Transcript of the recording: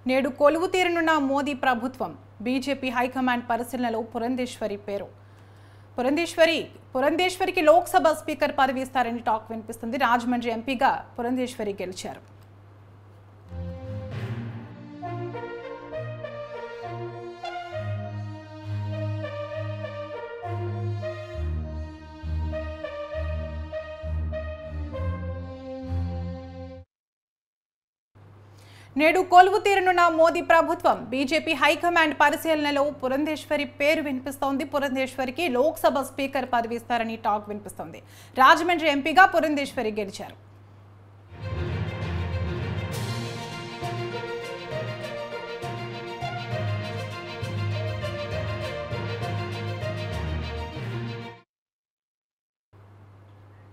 నేడు కొలువు తీరనున్న మోదీ ప్రభుత్వం బీజేపీ హైకమాండ్ పరిశీలనలో పురంధేశ్వరి పేరు. పురంధేశ్వరికి లోక్సభ స్పీకర్ పదవి ఇస్తారని టాక్ వినిపిస్తుంది. రాజమండ్రి ఎంపీగా పురంధేశ్వరి గెలిచారు. నేడు కొలువు తీరనున్న మోదీ ప్రభుత్వం బీజేపీ హైకమాండ్ పరిశీలనలో పురంధేశ్వరి పేరు వినిపిస్తోంది. పురంధేశ్వరికి లోక్సభ స్పీకర్ పదవి ఇస్తారని టాక్ వినిపిస్తోంది. రాజమండ్రి ఎంపీగా పురంధేశ్వరి గెలిచారు.